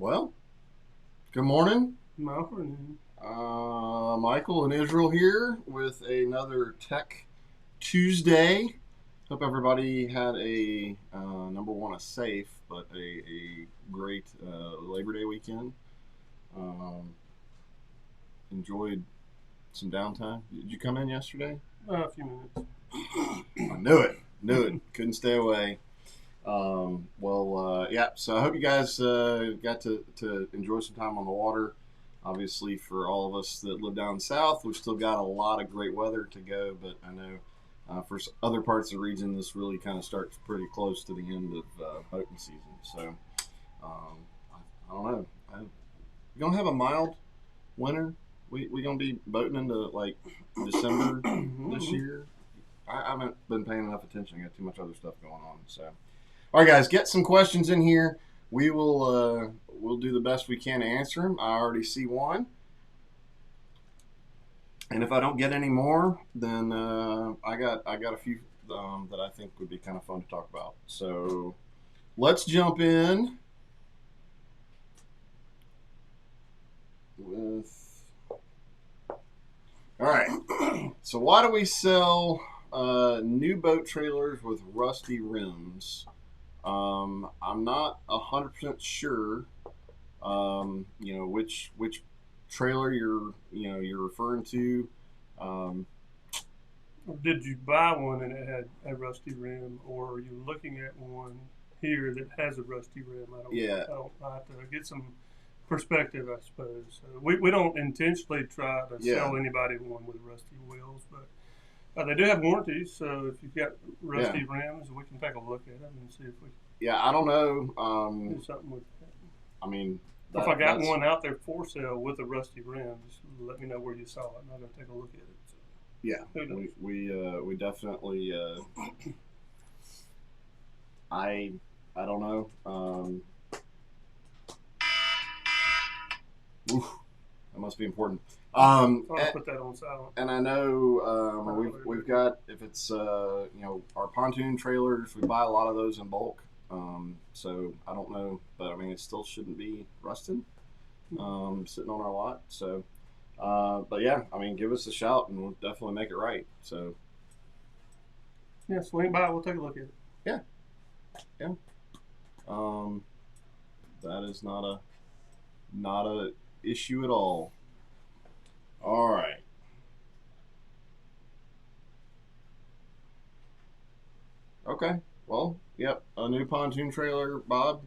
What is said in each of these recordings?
Well, good morning. Morning. Michael and Israel here with another Tech Tuesday. Hope everybody had number one, a safe, but a great Labor Day weekend. Um, Enjoyed some downtime. Did you come in yesterday? A few minutes. I knew it. Knew it. Couldn't stay away. Yeah. So I hope you guys got to enjoy some time on the water. Obviously, for all of us that live down south, we've still got a lot of great weather to go. But I know for other parts of the region, this really kind of starts pretty close to the end of boating season. So I don't know. We're gonna have a mild winter. We gonna be boating into like December this year. I haven't been paying enough attention. I got too much other stuff going on. So. All right, guys, get some questions in here. We'll do the best we can to answer them. I already see one, and if I don't get any more, then I got a few that I think would be kind of fun to talk about. So let's jump in with. All right. So why do we sell new boat trailers with rusty rims? I'm not 100% sure. Which trailer you're referring to. Um, Or did you buy one and it had a rusty rim, or are you looking at one here that has a rusty rim? yeah, I have to get some perspective, I suppose. We don't intentionally try to yeah, sell anybody one with rusty wheels, but they do have warranties. So if you've got yeah, rusty rims, we can take a look at them and see if we yeah. I don't know. can do something with that. I mean, If I got that's one out there for sale with a rusty rim, just let me know where you saw it, and I'm gonna take a look at it. So, yeah. who knows? We definitely. I don't know. Oof, that must be important. I'll put that on silent. And I know we've got, if it's our pontoon trailers, we buy a lot of those in bulk. So I don't know, but I mean it still shouldn't be rusted sitting on our lot. So, but yeah, I mean give us a shout and we'll definitely make it right. So Yeah, swing by. We'll take a look at it. yeah, yeah. Um, that is not a issue at all. All right. Okay. Well, yep. A new pontoon trailer, Bob.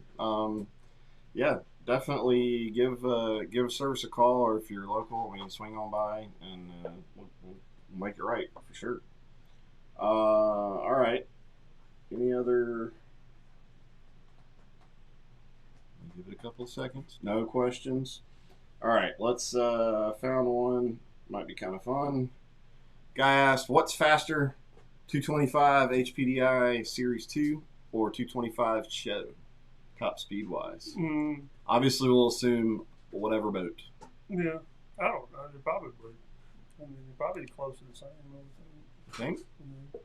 Yeah, definitely give service a call, or if you're local, I mean, swing on by and we'll make it right for sure. All right. Any other? Give it a couple of seconds. No questions. All right. Let's. Found one. Might be kind of fun. Guy asked, "What's faster, 225 HPDI Series 2 or 225 Show, top speed wise?" Obviously, we'll assume whatever boat. Yeah, I don't know. They're probably. I mean, they're probably close to the same. Think?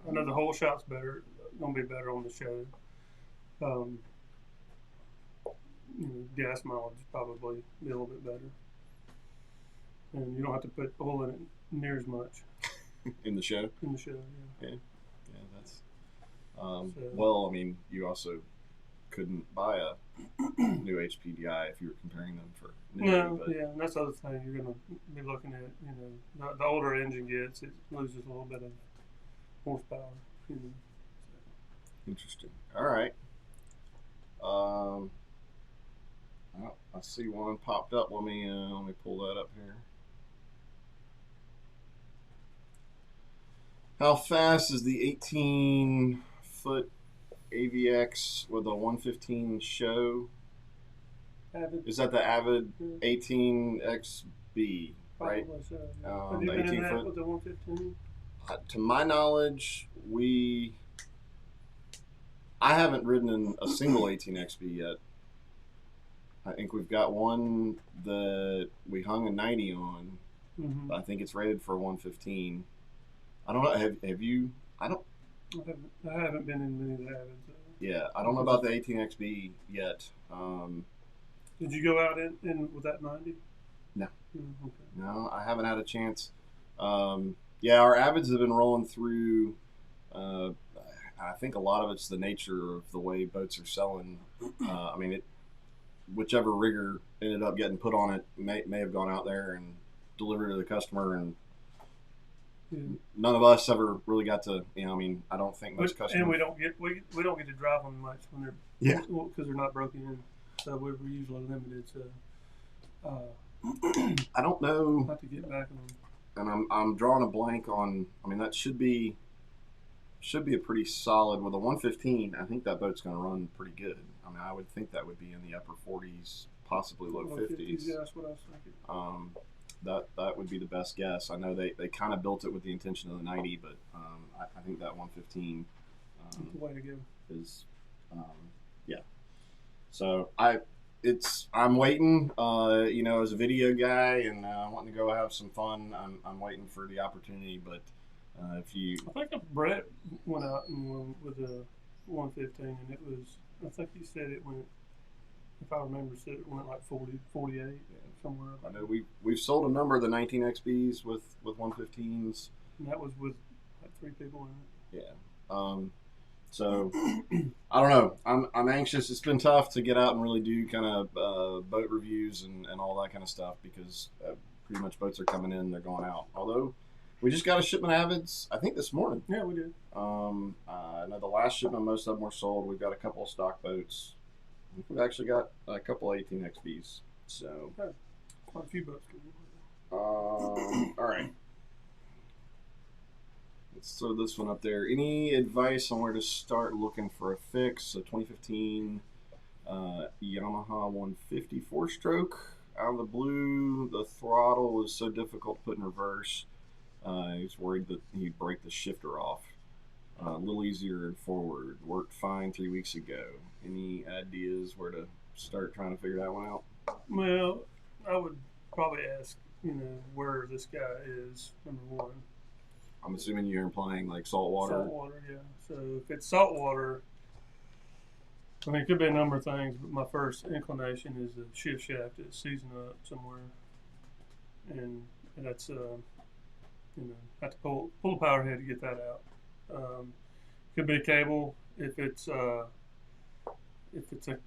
I know the whole shot's better. Gonna be better on the show. Um, gas mileage probably be a little bit better, and you don't have to put oil in it near as much In the show? in the show. Yeah. Yeah, that's. So, Well, I mean, you also couldn't buy a new HPDI if you were comparing them for new. no, But yeah, and that's the other thing you're gonna be looking at. The older engine gets, it loses a little bit of horsepower. interesting. All right. Um, oh, I see one popped up. Let me pull that up here. How fast is the 18-foot AVX with a 115 show? Avid, Is that the Avid 18XB, right? probably so. Yeah. Have you The been in 18 that foot. with the 115? To my knowledge, I haven't ridden in a single 18XB yet. I think we've got one that we hung a 90 on. Mm-hmm. I think it's rated for 115. I don't know. Have you? I don't. I haven't been in many of the Avids. Yeah, I don't know about the 18XB yet. Did you go out in with that 90? No. Okay. No, I haven't had a chance. Yeah, our Avids have been rolling through. Uh, I think a lot of it's the nature of the way boats are selling. I mean, whichever rigger ended up getting put on it may have gone out there and delivered to the customer, and none of us ever really got to. I mean, I don't think most customers. And we don't get to drive them much when they're because they're not broken in, so we're usually limited. So I don't know. Have to get back on them. And I'm drawing a blank on. I mean, that should be a pretty solid with a 115. I think that boat's going to run pretty good. I mean, I would think that would be in the upper 40s, possibly low 50s. Yeah, that's what I was thinking. That would be the best guess. I know they kind of built it with the intention of the 90, but I think that 115 the way to go is yeah. So I'm waiting. As a video guy and wanting to go have some fun, I'm waiting for the opportunity. But I think Brett went out and won with a 115, and it was. I think he said it went. If I remember, said it went like 40, 48, somewhere. I know we've sold a number of the 19XBs with 115s. And that was with like 3 people in it. Yeah. So I don't know. I'm anxious. It's been tough to get out and really do kind of boat reviews and all that kind of stuff because pretty much boats are coming in, they're going out. Although we just got a shipment of Avids, I think this morning. Yeah, we did. I know the last shipment, most of them were sold. We've got a couple of stock boats. We've actually got a couple of 18XBs. So quite a few boats. All right. Let's throw this one up there. Any advice on where to start looking for a fix? A 2015 Yamaha 150 4-stroke out of the blue. The throttle was so difficult to put in reverse. He's worried that he'd break the shifter off. A little easier in forward. Worked fine 3 weeks ago. Any ideas where to start trying to figure that one out? Well, I would probably ask, where this guy is, number one. I'm assuming you're implying like salt water. Salt water, yeah. So if it's salt water, I mean, it could be a number of things, but my first inclination is the shift shaft is seasoned up somewhere, and that's have to pull the power head to get that out. Could be a cable. If it's a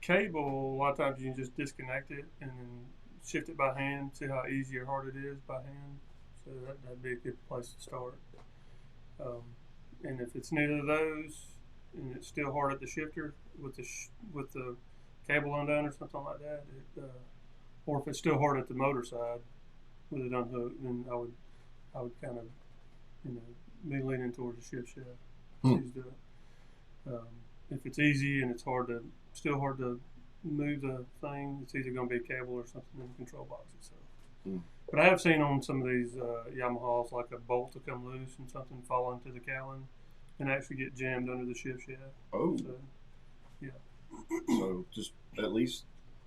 cable, a lot of times you can just disconnect it and then shift it by hand. See how easy or hard it is by hand. So that'd be a good place to start. And if it's neither of those, and it's still hard at the shifter with the cable undone or something like that, or if it's still hard at the motor side with it unhooked, then I would kind of be leaning towards the shift shaft. If it's easy and it's still hard to move the thing, it's either going to be a cable or something in the control box itself. But I have seen on some of these Yamahas like a bolt to come loose and something fall into the cowling and actually get jammed under the shift shaft. Oh. So, yeah. So just at least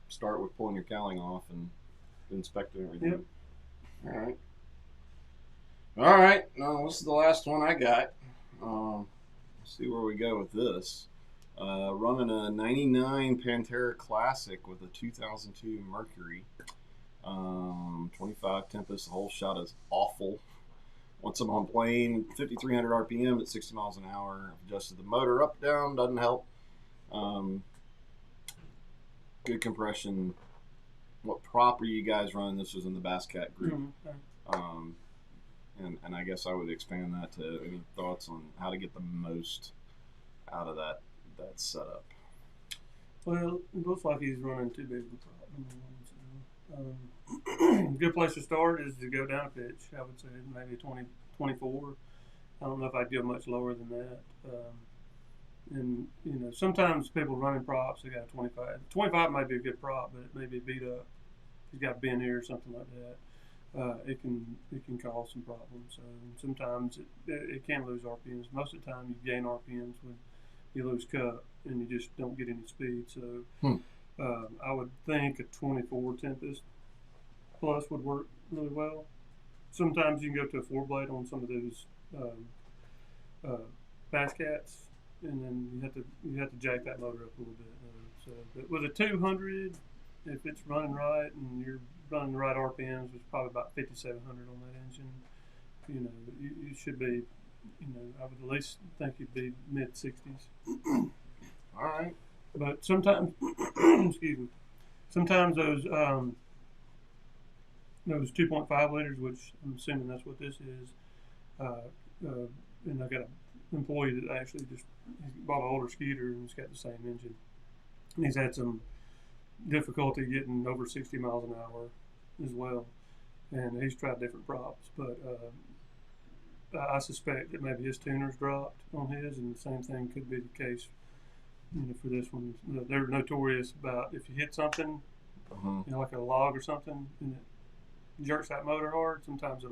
start with pulling your cowling off and inspecting everything. Yep. All right. Now this is the last one I got. Let's see where we go with this. Running a 99 Pantera Classic with a 2002 Mercury. 25 Tempest. The whole shot is awful. Once I'm on plane, 5,300 RPM at 60 miles an hour. I've adjusted the motor up, down, doesn't help. Good compression. What prop are you guys running? This was in the Bass Cat group. And I guess I would expand that to any thoughts on how to get the most out of that setup. Well, it looks like he's running too big of a prop. Good place to start is to go down a pitch. I would say maybe 20, 24. I don't know if I'd go much lower than that. And sometimes people running props, they got 25. 25 might be a good prop, but it may be beat up. He's got a bend here or something like that. It can cause some problems. So sometimes it can lose RPMs. Most of the time, you gain RPMs when you lose cut and you just don't get any speed. So I would think a 24 Tempest plus would work really well. Sometimes you can go to a 4-blade on some of those Bass Cats, and then you have to jack that motor up a little bit. But with a 200, if it's running right and you're running the right RPMs, it's probably about 5,700 on that engine. You know, you should be. You know, I would at least think you'd be mid 60s. All right. But sometimes, excuse me, sometimes those 2.5 liters, which I'm assuming that's what this is, and I got an employee that actually just bought an older Skeeter and it's got the same engine. And he's had some difficulty getting over 60 miles an hour as well, and he's tried different props, but I suspect that maybe his tuner's dropped on his, and the same thing could be the case. You know, for this one, they're notorious about if you hit something, you know, like a log or something, and it jerks that motor hard. Sometimes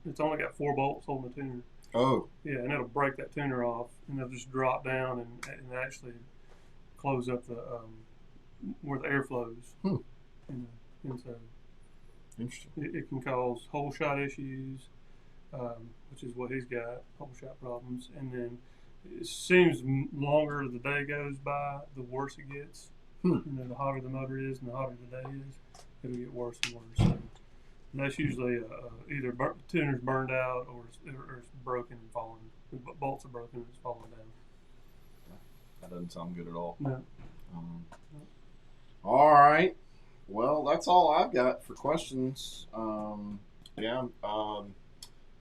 it's only got 4 bolts holding the tuner. Oh. Yeah, and it'll break that tuner off, and it'll just drop down and actually close up the where the air flows. Hmm. You know, and so Interesting. it can cause hole shot issues, which is what he's got, hole shot problems. And then it seems longer the day goes by, the worse it gets. You know, the hotter the motor is and the hotter the day is, it'll get worse and worse. So that's usually either tuner's burned out or it's broken and falling. The bolts are broken and it's falling down. That doesn't sound good at all. No. All right. Well, that's all I've got for questions.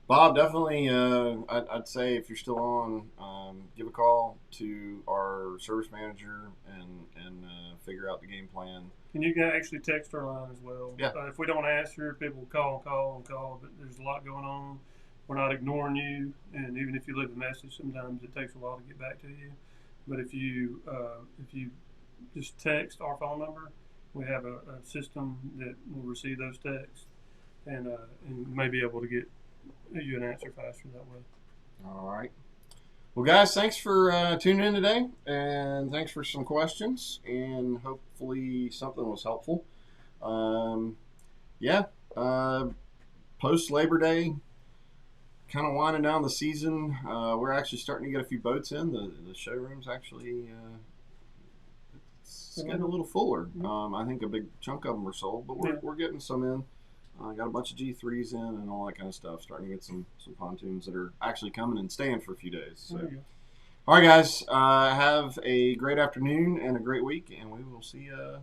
Bob, definitely, I'd say if you're still on, give a call to our service manager and figure out the game plan. And you can actually text our line as well. Yeah. If we don't answer, people will call. But there's a lot going on. We're not ignoring you, and even if you leave a message, sometimes it takes a while to get back to you. But if you just text our phone number, we have a system that will receive those texts and may be able to get you an answer faster that way. All right. Well, guys, thanks for tuning in today, and thanks for some questions, and hopefully something was helpful. Post Labor Day, kind of winding down the season. We're actually starting to get a few boats in. The showroom's actually it's getting a little fuller. I think a big chunk of them are sold, but we're getting some in. Got a bunch of G3s in and all that kind of stuff. Starting to get some pontoons that are actually coming and staying for a few days. So, all right, guys, have a great afternoon and a great week, and we will see you